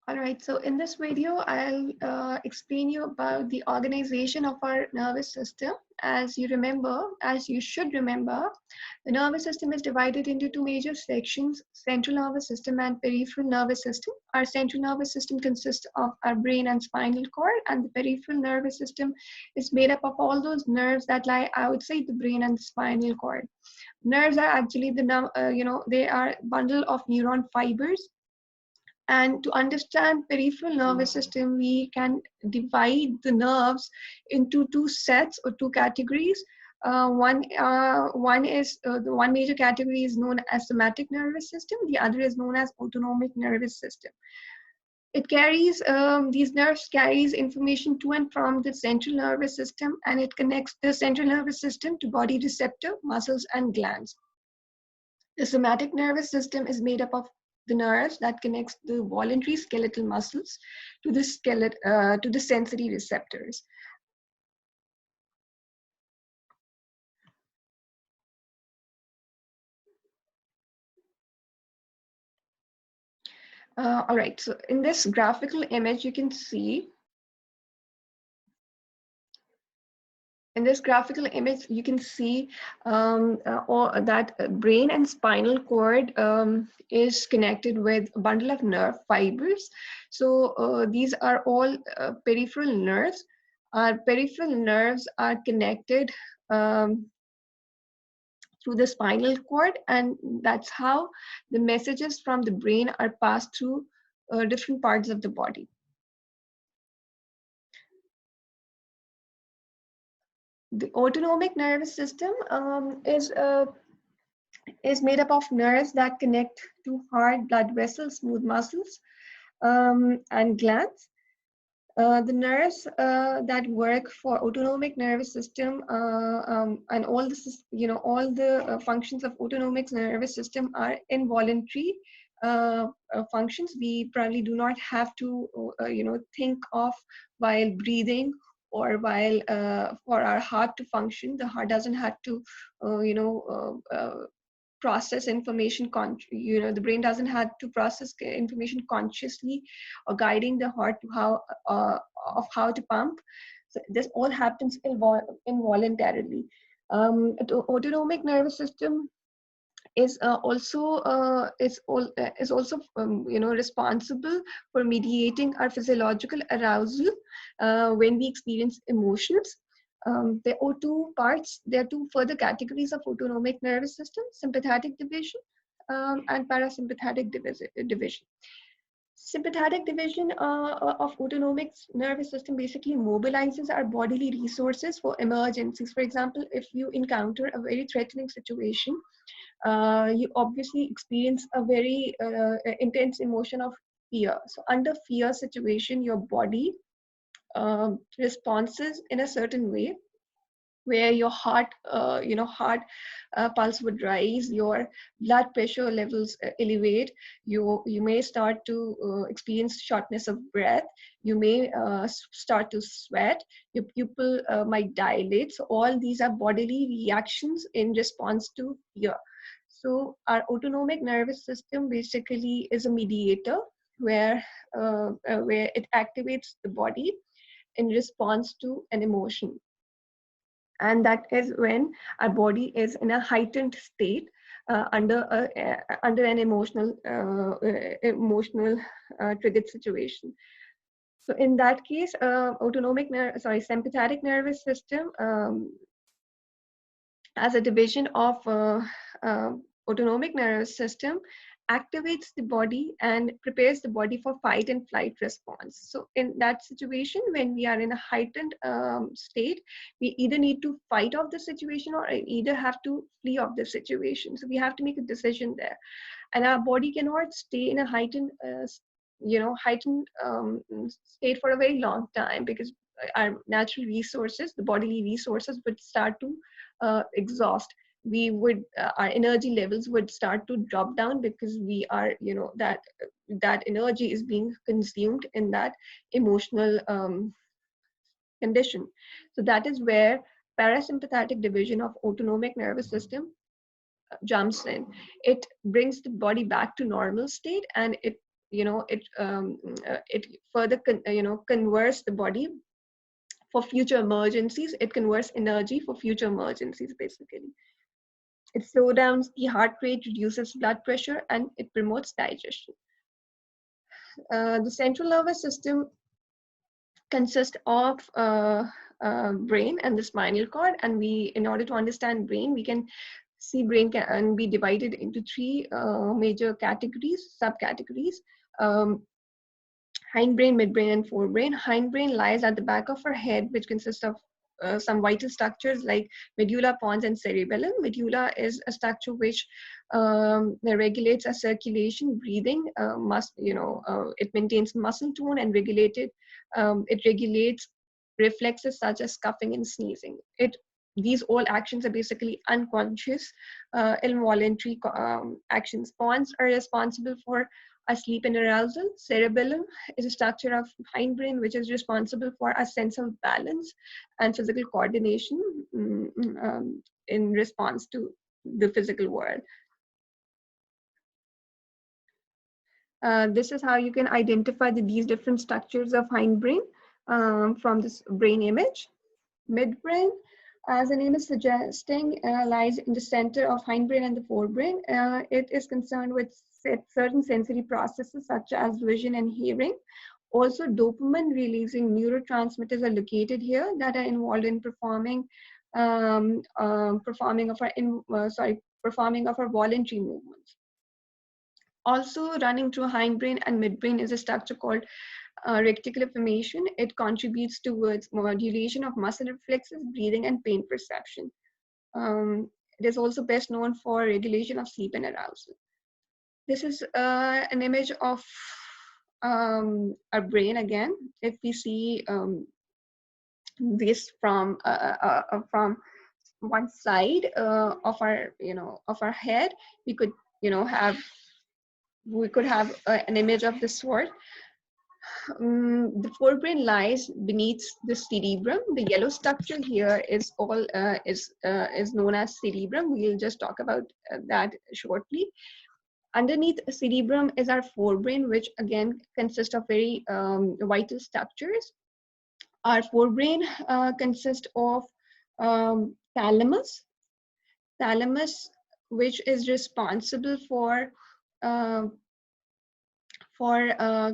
All right, so in this video, I'll explain you about the organization of our nervous system. As you should remember, the nervous system is divided into two major sections, central nervous system and peripheral nervous system. Our central nervous system consists of our brain and spinal cord, and the peripheral nervous system is made up of all those nerves that lie outside the brain and the spinal cord. Nerves are actually they are bundle of neuron fibers, and to understand peripheral nervous system, we can divide the nerves into two sets or two categories. One is the one major category is known as somatic nervous system. The other is known as autonomic nervous system. It carries these nerves carries information to and from the central nervous system, and it connects the central nervous system to body receptor, muscles, and glands. The somatic nervous system is made up of the nerves that connects the voluntary skeletal muscles to the sensory receptors. All right, so in this graphical image, you can see that brain and spinal cord is connected with a bundle of nerve fibers. So these are all peripheral nerves. Our peripheral nerves are connected through the spinal cord, and that's how the messages from the brain are passed through different parts of the body. The autonomic nervous system is made up of nerves that connect to heart, blood vessels, smooth muscles, and glands. The nerves that work for autonomic nervous system and all the functions of autonomic nervous system are involuntary functions. We probably do not have to think of while breathing, or while for our heart to function. The heart doesn't have to process information the brain doesn't have to process information consciously or guiding the heart to how to pump. So this all happens involuntarily. The autonomic nervous system is also responsible for mediating our physiological arousal when we experience emotions. There are two parts. There are two further categories of autonomic nervous system: sympathetic division and parasympathetic division. Sympathetic division of autonomic nervous system basically mobilizes our bodily resources for emergencies. For example, if you encounter a very threatening situation, you obviously experience a very intense emotion of fear. So under fear situation, your body responses in a certain way, where your heart pulse would rise, your blood pressure levels elevate, you may start to experience shortness of breath, you may start to sweat, your pupil might dilate. So all these are bodily reactions in response to fear. So our autonomic nervous system basically is a mediator where it activates the body in response to an emotion, and that is when our body is in a heightened state under an emotional triggered situation. So in that case, sympathetic nervous system, as a division of autonomic nervous system, activates the body and prepares the body for fight and flight response. So in that situation, when we are in a heightened state, we either need to fight off the situation or either have to flee off the situation. So we have to make a decision there, and our body cannot stay in a heightened state for a very long time, because our natural resources, the bodily resources, would start to exhaust. Our energy levels would start to drop down, because we are that energy is being consumed in that emotional condition. So that is where parasympathetic division of autonomic nervous system jumps in. It brings the body back to normal state, and it it further converts the body for future emergencies. It converts energy for future emergencies, basically. It slows down the heart rate, reduces blood pressure, and it promotes digestion. The central nervous system consists of brain and the spinal cord, and in order to understand brain, we can see brain can be divided into three major categories, subcategories. Hindbrain, midbrain, and forebrain. Hindbrain lies at the back of our head, which consists of some vital structures like medulla, pons, and cerebellum. Medulla is a structure which regulates our circulation, breathing. It maintains muscle tone and it regulates reflexes such as coughing and sneezing. These all actions are basically unconscious, involuntary actions. Pons are responsible for our sleep and arousal. Cerebellum is a structure of hindbrain which is responsible for a sense of balance and physical coordination in response to the physical world. This is how you can identify these different structures of hindbrain from this brain image. Midbrain, as the name is suggesting, lies in the center of hindbrain and the forebrain. It is concerned with certain sensory processes such as vision and hearing. Also, dopamine releasing neurotransmitters are located here that are involved in performing of our voluntary movements. Also running through hindbrain and midbrain is a structure called reticular formation. It contributes towards modulation of muscle reflexes, breathing, and pain perception. It is also best known for regulation of sleep and arousal. This is an image of our brain again. If we see this from one side of our head, we could have an image of this sort. The forebrain lies beneath the cerebrum. The yellow structure here is known as cerebrum. We'll just talk about that shortly. Underneath cerebrum is our forebrain, which again consists of very vital structures. Our forebrain consists of thalamus, which is responsible for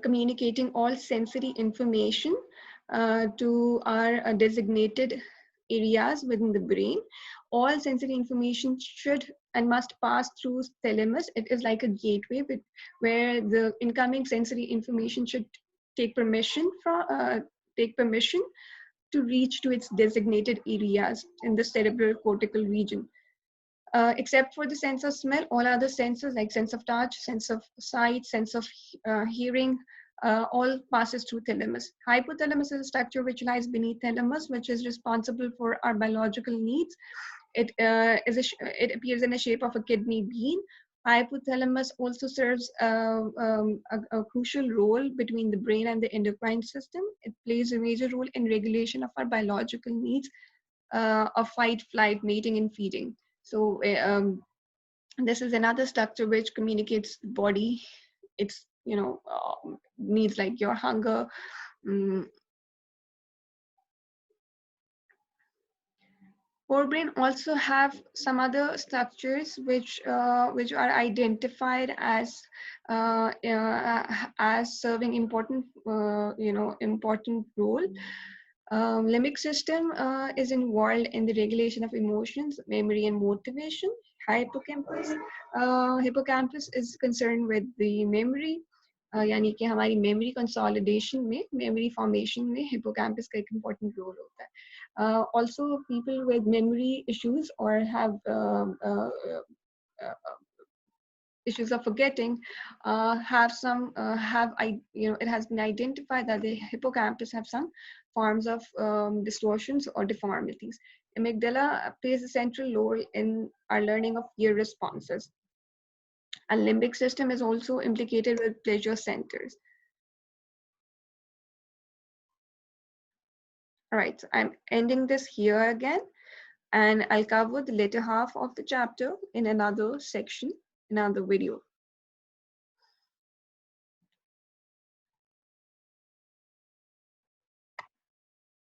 communicating all sensory information to our designated areas within the brain. All sensory information should and must pass through thalamus. It is like a gateway where the incoming sensory information should take permission to reach to its designated areas in the cerebral cortical region. Except for the sense of smell, all other senses like sense of touch, sense of sight, sense of hearing, all passes through thalamus. Hypothalamus is a structure which lies beneath thalamus, which is responsible for our biological needs. It appears in the shape of a kidney bean. Hypothalamus also serves a crucial role between the brain and the endocrine system. It plays a major role in regulation of our biological needs of fight, flight, mating, and feeding. So this is another structure which communicates the body. It's needs like your hunger. Forebrain also have some other structures which are identified as serving important important role. Limbic system is involved in the regulation of emotions, memory, and motivation. Hippocampus is concerned with the memory. यानी कि हमारी memory consolidation में, memory formation में hippocampus का एक important role होता है. Also, people with memory issues or have issues of forgetting it has been identified that the hippocampus have some forms of distortions or deformities. Amygdala plays a central role in our learning of fear responses. And limbic system is also implicated with pleasure centers. All right, so I'm ending this here again, and I'll cover the later half of the chapter in another section, another video.